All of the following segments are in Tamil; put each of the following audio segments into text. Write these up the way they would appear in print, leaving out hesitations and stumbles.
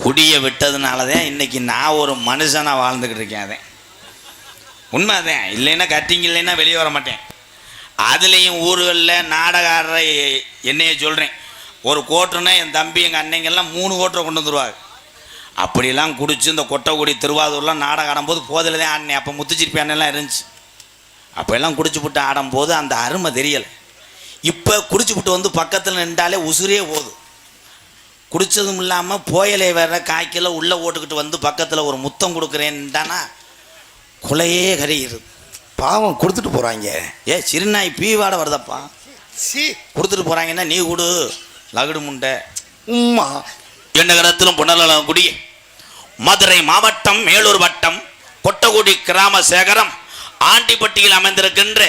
குடியை விட்டதுனாலதான் இன்னைக்கு நான் ஒரு மனுஷனாக வாழ்ந்துக்கிட்டு இருக்கேன். அதே உண்மைதான். இல்லைன்னா கட்டிங் இல்லைன்னா வெளியே வர மாட்டேன். அதுலேயும் ஊர்களில் நாடகாரரை என்னைய சொல்கிறேன், ஒரு கோட்டுன்னா என் தம்பி எங்கள் அன்னைங்கெல்லாம் 3 கோட்டரை கொண்டு வந்துடுவாங்க. அப்படிலாம் குடிச்சு இந்த கொட்டைக்குடி திருவாரூர்லாம் நாடகம் ஆடும்போது போதில் தான் ஆடினேன். அப்போ முத்துச்சிருப்பி அண்ணெல்லாம் இருந்துச்சு. அப்போ எல்லாம் குடிச்சுப்புட்டு ஆடும்போது அந்த அருமை தெரியலை. இப்போ குடிச்சுப்புட்டு வந்து பக்கத்தில் நின்றாலே உசுரே போகுது. குடித்ததும் இல்லாமல் போயலை வேற காய்க்கல உள்ளே ஓட்டுக்கிட்டு வந்து பக்கத்தில் ஒரு முத்தம் கொடுக்குறேன்டானா குலையே கரைகிறது. பாவம் கொடுத்துட்டு போகிறாங்க. சிறுநாய் பீவாட வருதப்பா. கொடுத்துட்டு போகிறாங்கன்னா நீ கொடு லகுடு முண்டை. உம்மா எண்ணகரத்திலும் புனலகுடி மதுரை மாவட்டம் மேலூர் வட்டம் கொட்டகுடி கிராம சேகரம் ஆண்டிப்பட்டியில் அமைந்திருக்கின்ற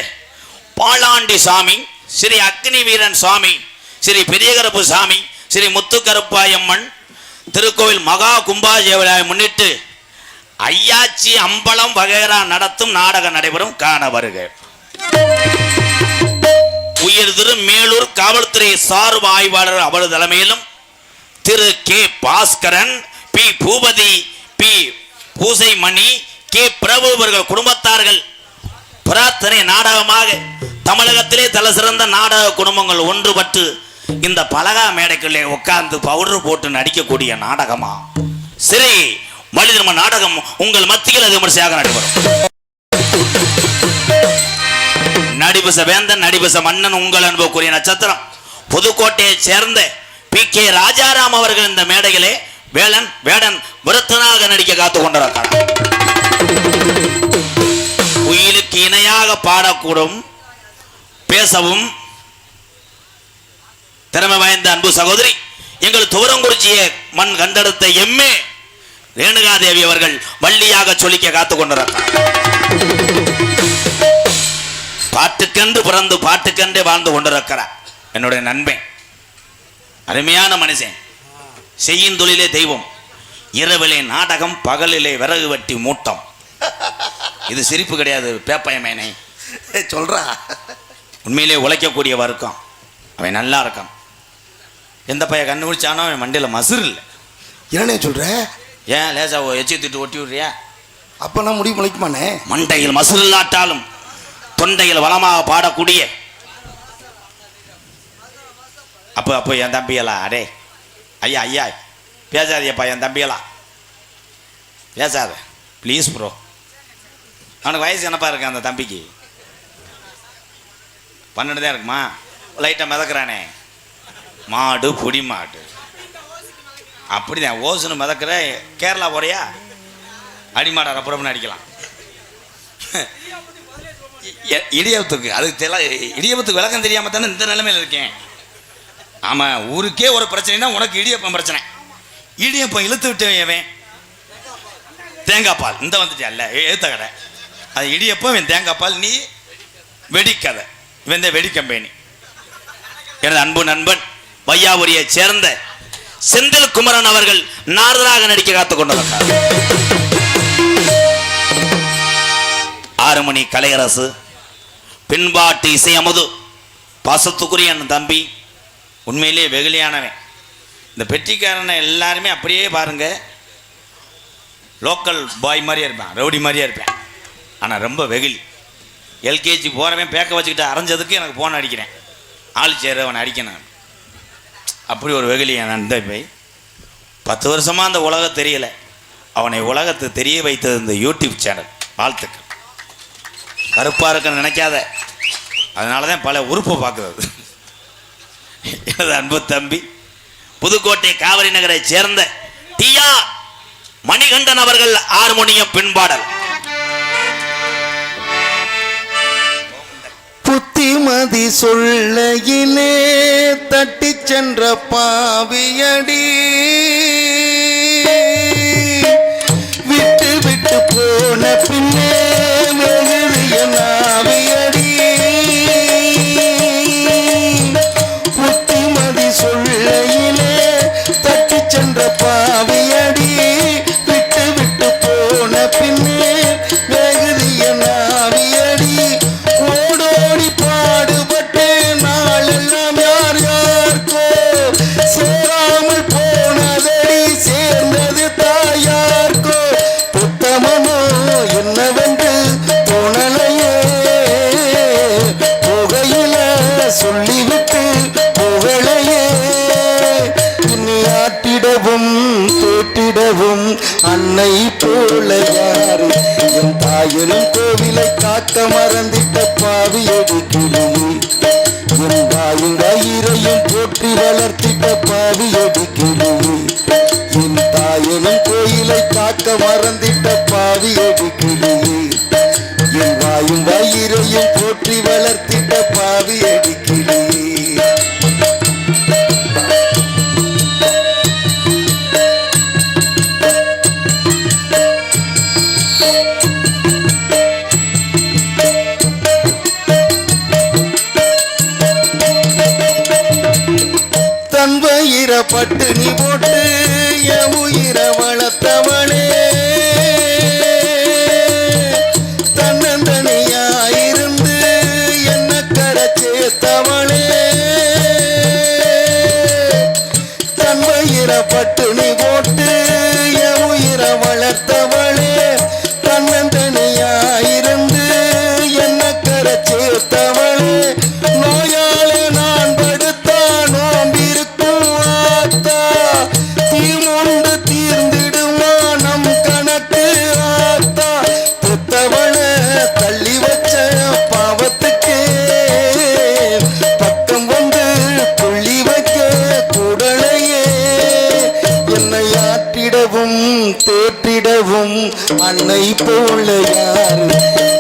பாலாண்டி சாமி, ஸ்ரீ அக்னி வீரன் சுவாமி, ஸ்ரீ பெரியகருப்பு சாமி, ஸ்ரீ முத்துக்கருப்பாயம்மன் திருக்கோவில் மகா கும்பாஜேவியை முன்னிட்டு ஐயாச்சி அம்பலம் வகைரா நடத்தும் நாடகம் நடைபெறும். காண வருக. உயர் திரு மேலூர் காவல்துறை சார்பு ஆய்வாளர் அவரது தலைமையிலும் Thiru K Bhaskaran, P Boopathi, P Poosaimani, K Prabhu இவர்கள் குடும்பத்தார்கள் பிரார்த்தனை நாடகமாக தமிழகத்திலே தலை சிறந்த நாடக குடும்பங்கள் ஒன்றுபட்டு இந்த பலகா மேடைக்குள்ளே உட்கார்ந்து பவுடர் போட்டு நடிக்கக்கூடிய நாடகமா ஸ்ரீ மலிதர்ம நாடகம் உங்கள் மத்தியில் விமர்சையாக நடைபெறும். நடிபச வேந்தன், நடிபச மன்னன், உங்கள் அனுபவக்குரிய நட்சத்திரம் புதுக்கோட்டையை சேர்ந்த பி கே ராஜாராம் அவர்கள் இந்த மேடையிலே வேலன் வேடன் விருத்தனாக நடிக்க காத்து கொண்டிருக்கிறார். உயிருக்கு இணையாக பாடக்கூடும், பேசவும் திறமை வாய்ந்த அன்பு சகோதரி எங்கள் துவரங்குறிச்சியை மண் கண்டெடுத்த எம்ஏ ரேணுகாதேவி அவர்கள் வள்ளியாக சொல்லிக்க காத்து கொண்டிருக்கிறார். பாட்டுக்கென்று பிறந்து பாட்டுக்கென்று வாழ்ந்து கொண்டிருக்கிறார் என்னுடைய நண்பன், அருமையான மனுஷன். செய்யும் தொழிலே தெய்வம், இரவிலே நாடகம், பகலிலே விறகு வெட்டி மூட்டம். இது சிரிப்பு கிடையாது, பேப்பயமேனை சொல்றா. உண்மையிலே உழைக்கக்கூடிய வர்க்கம். அவன் நல்லா இருக்கான். எந்த பையன் கண்டுபிடிச்சானோ அவன் மண்டையில் மசுறு இல்லை. என்னன்னே சொல்ற? ஏன் லேசா எச்சி திட்டு ஒட்டி விடுறியா? அப்ப நான் முடிவு முளைக்குமானே. மண்டையில் மசுறு இல்லாட்டாலும் தொண்டையில் வளமாக பாடக்கூடிய அப்போ என் தம்பியலா, அடே ஐயா ஐயா பேசாதியப்பா, என் தம்பியலா பேசாத ப்ளீஸ் ப்ரோ. அவனுக்கு வயசு என்னப்பா இருக்கு அந்த தம்பிக்கு? 12 தான் இருக்குமா? லைட்டாக மிதக்கிறானே, மாடு பொடி மாடு அப்படிதான் ஓசுன்னு மிதக்கிற. கேரளா போறியா? அடிமாடா ரப்புறம்னு அடிக்கலாம். இடியப்பத்துக்கு அதுக்கு இடியப்பத்துக்கு விளக்கம் தெரியாமல் தானே இந்த நிலைமையில் இருக்கேன். ஆமாம், ஊருக்கே ஒரு பிரச்சனைனா உனக்கு இடியப்பம் பிரச்சனை. இடியப்பம் இழுத்து விட்டவன் தேங்காய் பால். இந்த வந்துட்டியா இல்லை எழுத்த கடை, அது இடியப்பம், இவன் தேங்காய் பால், நீ வெடிக்கதை, இவன் இந்த வெடிக்கம்பேனி. எனது அன்பு நண்பன் வையாபுரியை சேர்ந்த செந்தில் குமரன் அவர்கள் நாரதராக நடிக்க காத்துக் கொண்டிருக்கிறார். 6 மணி கலையரசு, பின்பாட்டு இசை அமுது, பாசத்துக்குரிய என் தம்பி, உண்மையிலே வெகுளியானவன். இந்த பெட்டிக்காரனை எல்லாருமே அப்படியே பாருங்க, லோக்கல் பாய் மாதிரியே இருப்பேன், ரவுடி மாதிரியே இருப்பேன். ஆனால் ரொம்ப வெகுளி. எல்கேஜி போகிறவன் பேக்க வச்சுக்கிட்டு அரைஞ்சதுக்கு எனக்கு ஃபோன் அடிக்கிறேன், ஆள் சேர அவனை அடிக்கணும். அப்படி ஒரு வெகுளி நான் போய் 10 வருஷமாக அந்த உலகம் தெரியலை. அவனை உலகத்தை தெரிய வைத்தது இந்த யூடியூப் சேனல். வாழ்த்துக்கள். கருப்பாக இருக்குன்னு நினைக்காத, அதனால தான் பல உறுப்பை பார்க்குறது. எனது அன்பு தம்பி புதுக்கோட்டை காவிரி நகரை சேர்ந்த டியா மணிகண்டன் அவர்கள் ஹார்மோனியம் பின்பாடல். புத்திமதி சொல்லையிலே தட்டி சென்ற பாவியடி, விட்டு விட்டு போன பின்னே மெழுகிய நாவியடி. புத்திமதி சொல்லையிலே தட்டி சென்ற பாவியடி, விட்டு விட்டு போன பின்னே மெழுகிய நாவியடி. ஓடோடி பாடுபட்டு நாளெல்லாம் யார் யாருக்கோ சேராமல் போனதடி கேட்டிடவும் அன்னை போல யாரு என் தாயினும் கோவிலை காக்க மறந்திட்ட பாவி எடுக்கிளியே என் வாயும் வயிறையும் போற்றி வளர்த்திட்ட பாவி எடுக்கிளியே என் தாயினும் கோயிலை காக்க மறந்திட்ட பாவி எடுக்கிளியே என் வாயும் வயிறையும் போற்றி வளர்த்திட்ட பாவி எடுக்கிளியே தன் வயிற பட்டினி போட்டு என் உயிர வளர்த்தவளே தன்னந்தனியாயிருந்து என்ன கரை சேர்த்தவளே தன் வயிற பட்டினி போட்டு என் உயிர வளர்த்தவளே தன்னந்தனியாயிருந்து என்ன கரை சேர்த்தவளே நோயாளே நான் படுத்தா நோம்பிருக்கும் ஆத்தா தீமுண்டு தீர்ந்திடுமா நம் கணக்கு ஆத்தா புத்தவளை தள்ளி வச்ச பாவத்துக்கே பக்கம் வந்து புள்ளி வைக்க கூடலையே என்னை ஆற்றிடவும் தேற்றிடவும் அன்னை போல யாரு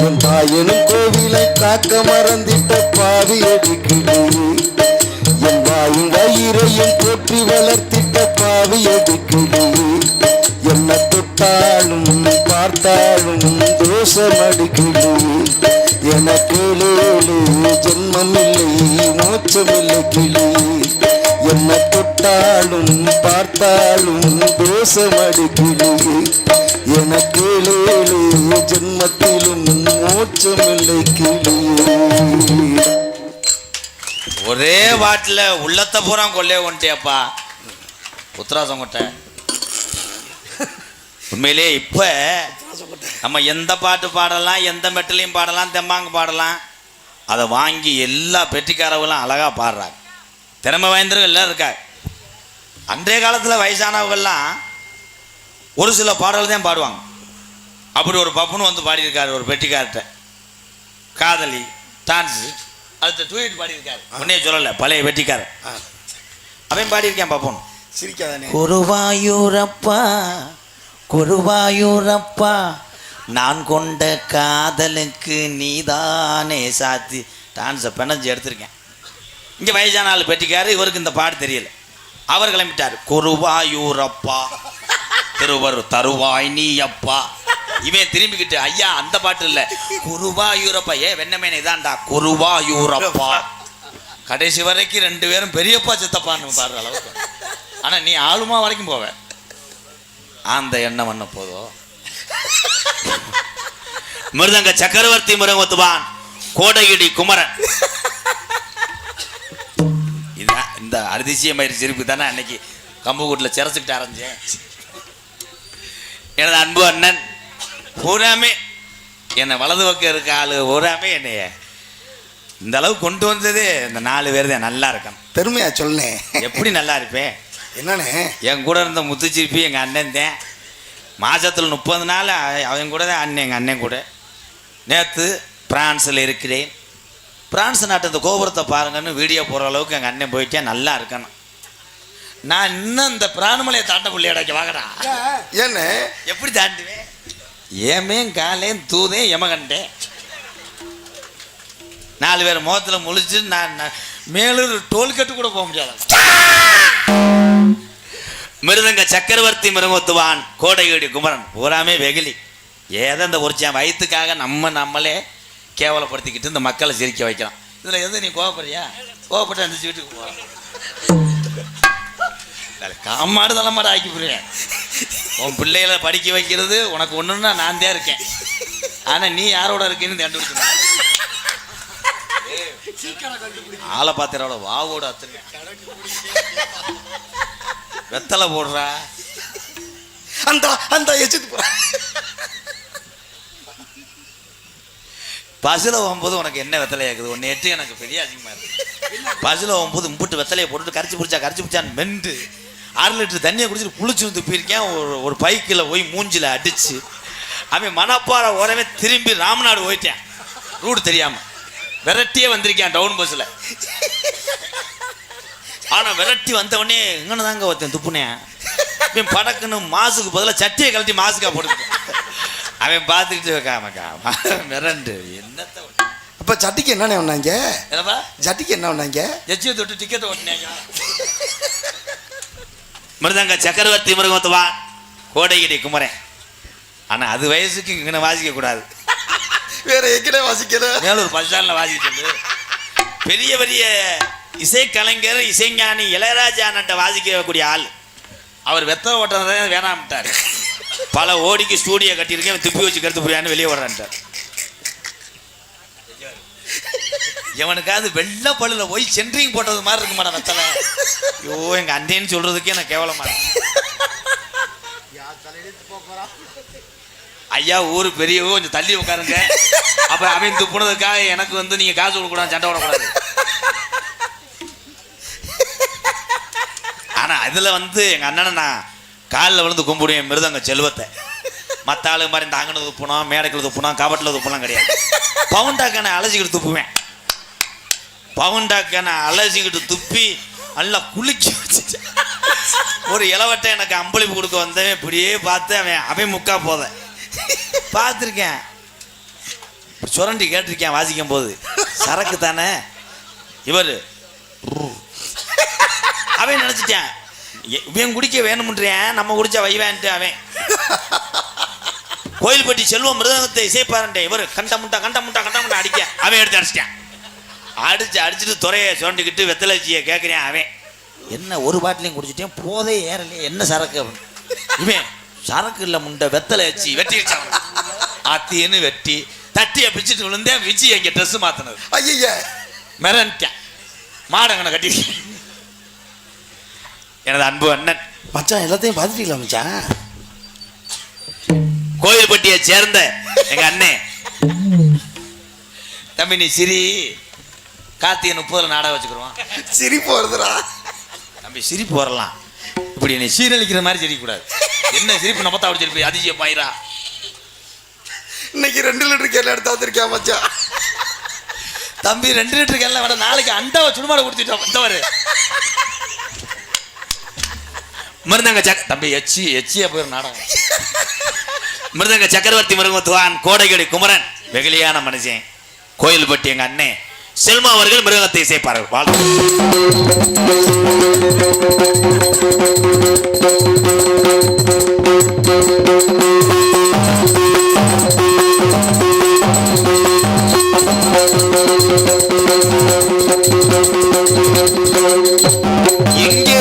என் தாயனும் கோவிலை காக்க மறந்திட்ட பாவி எடுக்கிலேயே என் வாயும் வயிறையும் போற்றி வளர்த்திட்ட பாவி எடுக்கிலேயே என்ன தொட்டாலும் பார்த்தாலும் தோஷம் அடிக்கிலேயே எனக்கு ஜென்மமில்லை மோட்சமில்லை கிளியே என்ன தொட்டாலும் பார்த்தாலும் தோஷம் அடிக்கிலேயே எனக்கு ஜென்மத்திலும் மோட்சமில்லை கிளியே ஒரே பாட்டில் உள்ளத்தை பூரா கொள்ளே கொண்டேப்பா உத்தராசம் கொட்டை. உண்மையிலே இப்போ நம்ம எந்த பாட்டு பாடலாம் எந்த மெட்டிலையும் பாடலாம் தெம்மாங்கு பாடலாம் அதை வாங்கி எல்லா பெட்டிக்காரவங்களும் அழகாக பாடுறாங்க. திறமை வாய்ந்தவர்கள் எல்லாம் இருக்காங்க. அன்றைய காலத்தில் வயசானவங்கள்லாம் ஒரு சில பாடல்கள் தான் பாடுவாங்க. அப்படி ஒரு பப்புன்னு வந்து பாடியிருக்காரு ஒரு பெட்டிக்கார்ட்ட காதலி டான்ஸு அடுத்த டூயிட் பாடியிருக்காரு. உடனே சொல்லலை பழைய வெட்டிக்காரர் அவன் பாடியிருக்கேன் பாப்போம். சிரிக்காதானே குருவாயூரப்பா குருவாயூரப்பா நான் கொண்ட காதலுக்கு நீதானே சாத்தி டான்ஸை பிணைஞ்சு எடுத்திருக்கேன். இங்கே வயசான ஆள் பெட்டிக்காரு. இவருக்கு இந்த பாடு தெரியல. அவர் கிளம்பிட்டார். குருவாயூரப்பா திருவர் தருவாய் நீ அப்பா. இவன் திரும்பிக்கிட்டு ஐயா அந்த பாட்டு இல்லை குருவாயூரப்பா ஏ வெண்ணமேனே இதான்டா குருவாயூரப்பா. கடைசி வரைக்கும் ரெண்டு பேரும் பெரியப்பா சித்தப்பான்னு பாடுற அளவுக்கு. ஆனால் நீ ஆளுமா வரைக்கும் போவ அந்த எண்ணம் பண்ண போதும். மிருதங்க சக்கரவர்த்தி மிருகத்துவான் கோடையிடி குமரன். இதுதான் இந்த அதிசய மயிர் சிரிப்பு தானே அன்னைக்கு கம்புக்கூட்டில் சிறச்சுக்கிட்டு அரைஞ்சேன். எனது அன்பு அண்ணன் பூராமே என்னை வலது பக்கம் இருக்க ஆளு பூராமே என்னைய இந்த அளவு கொண்டு வந்ததே இந்த 4 பேர் தான். நல்லா இருக்கணும். பெருமையா சொன்னேன். எப்படி நல்லா இருப்பேன் என்னண்ணே என் கூட இருந்த முத்துச்சிரிப்பி எங்கள் அண்ணன் தான். மாதத்தில் 30 நாள் அவன் கூட தான் அண்ணன். எங்கள் அண்ணன் கூட நேற்று பிரான்ஸில் இருக்கிறேன். பிரான்ஸ் நாட்டு இந்த கோபுரத்தை பாருங்கன்னு வீடியோ போகிற அளவுக்கு எங்கள் அண்ணன் போயிட்டேன். நல்லா இருக்கணும். நான் இன்னும் இந்த பிராணமலையை தாண்ட பிள்ளையடைக்க வாங்கடா. என்ன எப்படி தாண்டுவேன்? ஏமேன் காலேன் தூதேன் எமகண்டேன். 4 பேர் முகத்தில் முழிச்சு நான் மேலூர் டோல்கட்டு கூட போக முடியாது. மிருதங்க சக்கரவர்த்தி மிருகத்துவான் கோடையடி குமரன் பூராமே வெகுலி. ஏதோ இந்த ஒருச்சியான் வயிற்றுக்காக நம்மளே கேவலப்படுத்திக்கிட்டு இந்த மக்களை சிரிக்க வைக்கலாம். இதில் எது நீ கோவப்படுறியா? கோவப்பட்டு அந்த வீட்டுக்கு போகலாம். காமாடு தலைமாடு ஆக்கி போடுவேன். உன் பிள்ளைகளை படிக்க வைக்கிறது உனக்கு ஒன்றுன்னா நான் தான் இருக்கேன். ஆனால் நீ யாரோட இருக்கேன்னு கண்டுபிடிக்கணும். ஆளை பாத்திரோட வாவோட அத்துங்க வெத்தலை போடுறா அந்த அந்த எச்சிட்டு போற. பஸ்ஸில் போகும்போது உனக்கு என்ன வெத்தலை இருக்குது? ஒன்று எட்டு எனக்கு பெரிய அதிகமாக இருக்குது. பஸ்ஸில் போகும்போது மும்பிட்டு வெத்தலையை போட்டுட்டு கரிச்சு பிடிச்சான்னு மெண்டு 6 லிட்டர் தண்ணியை குடிச்சிட்டு புளிச்சு வந்து போயிருக்கேன். ஒரு பைக்கில் போய் மூஞ்சில் அடிச்சு அவன் மணப்பாறை ஓரமே திரும்பி ராமநாடு போயிட்டேன். ரூட் தெரியாமல் விரட்டியே வந்திருக்கேன் டவுன் பஸ்ஸில். ஆனால் விரட்டி வந்தவொடனே எங்கன்னு தாங்க ஒருத்தன் துப்புனேன். அவன் படக்குன்னு மாசுக்கு பதிலாக சட்டியை கழட்டி மாசுக்கா போட்டு அவன் பார்த்துக்கிட்டு மிரண்டு என்னத்த. அப்போ சட்டிக்கு என்னண்ணே ஒண்ணாங்க? என்னப்பா சட்டிக்கு என்ன ஒண்ணாங்க? எச்சியை தொட்டு டிக்கெட்டை ஓட்டினாங்க. மிருதங்க சக்கரவர்த்தி மிருகத்துவா கோடைகிரி குமரன். ஆனால் அது வயசுக்கு இங்கே வாசிக்க கூடாது. வேற எங்கடே வாசிக்கிற? மேலூர் பஸ் ஸ்டாண்டில் வாசிக்கிறது. பெரிய பெரிய இசைக்கலைஞர் இசைஞானி இளையராஜான்ட்ட வாசிக்கக்கூடிய ஆள். அவர் வெத்தலை ஓட்டுறதை வேணாம்ட்டார். பல ஓடிக்கு ஸ்டூடியோ கட்டியிருக்கேன், துப்பி வச்சு கருத்து புரியான்னு வெளியே வர்றான்ட்டார். எவனுக்காவது வெள்ளை பழுல போய் சென்ட்ரிங் போட்டது மாதிரி இருக்க மாட்டேன் வெத்தலை. ஐயோ எங்க அண்ணேன்னு சொல்றதுக்கே எனக்கு கேவலமா இருக்கு. ஐயா ஊரு பெரியவோ கொஞ்சம் தள்ளி உட்காருங்க. அப்ப அவன் துப்புனதுக்காக எனக்கு நீங்க காசு கொடுக்கூடாது, சண்டை விடக்கூடாது. ஆனா அதுல எங்க அண்ணனை நான் காலில் விழுந்து கும்பிடுவேன் மிருதங்க செல்வத்தை. மற்ற ஆளு மாதிரி இந்த அங்கனை துப்புனோம், மேடைக்கில் துப்புனோம், கபட்டில் துப்புலாம் கிடையாது. பவுண்டாக்கான அலசிக்கிட்டு துப்புவேன். பவுண்டாக்கான அலசிக்கிட்டு துப்பி நல்லா குளிக்க வச்சுட்டு ஒரு இளவட்டை எனக்கு அம்பளிப்பு கொடுக்க வந்தவன் இப்படியே பார்த்து அவன் முக்கா போத பார்த்துருக்கேன். சுரண்டி கேட்டிருக்கேன் வாசிக்கும் போது. சரக்கு தானே இவர். அவன் நினச்சிட்டேன் இவன் குடிக்க வேணும்ன்றேன், நம்ம குடிச்சா வைவேன்ட்டு அவன். கோயில்பட்டி செல்வம் மிருதங்கத்தை இசைப்பாருன்ட்டேன். இவர் கண்ட முட்டா அடிக்க அவன் எடுத்து அடிச்சிட்டேன். அடிச்சுட்டு துறையை சுரண்டிக்கிட்டு வெத்தலைச்சியை கேட்குறேன். அவன் என்ன ஒரு பாட்டிலையும் குடிச்சிட்டேன், போதே ஏறலையே, என்ன சரக்கு அப்படின்னு. இவன் சரக்கு இல்லை முண்டை வெத்தலை வச்சு வெட்டிடுச்சான். ஆத்தின்னு வெட்டி தட்டியை பிடிச்சிட்டு விழுந்தேன். விஜி எங்க ட்ரெஸ் மாத்தினது. ஐயா மிரண்டேன். மாடங்கனை கட்டி. எனது அன்பு அண்ணன் மச்சான் எல்லாத்தையும் பார்த்துட்டீங்களா மச்சான்? கோயில்பட்டியை சேர்ந்த எங்க அண்ணே. தம்பி நீ சிரி, கார்த்திகை 30 நாடகம் வச்சுக்கிறோம். சிரிப்பு வருதுடா தம்பி. சிரிப்பு வரலாம், இப்படி நீ சீரழிக்கிற மாதிரி சிரிக்கக்கூடாது. என்ன சிரிப்பு நம்ம தான் சிரிப்பு அதிசயம் பாயிரா. இன்னைக்கு 2 லிட்டர் கேரளா எடுத்து வந்திருக்கேன் மச்சான். தம்பி 2 லிட்டர் கேரளா வேணா, நாளைக்கு அண்டாவை சுடுமாட கொடுத்துட்டோம். வந்தவர் மிருதங்க தம்பி எச்சியா போயிரு நாடகம். மிருதங்க சக்கரவர்த்தி மிருகத்துவான் கோடைகடி குமரன் வெகுளியான மனுஷன். கோயில்பட்டி எங்க அண்ணே செல்மா அவர்கள் மிருகத்தை இசைப்பார்கள். வாழ்த்து. எங்கே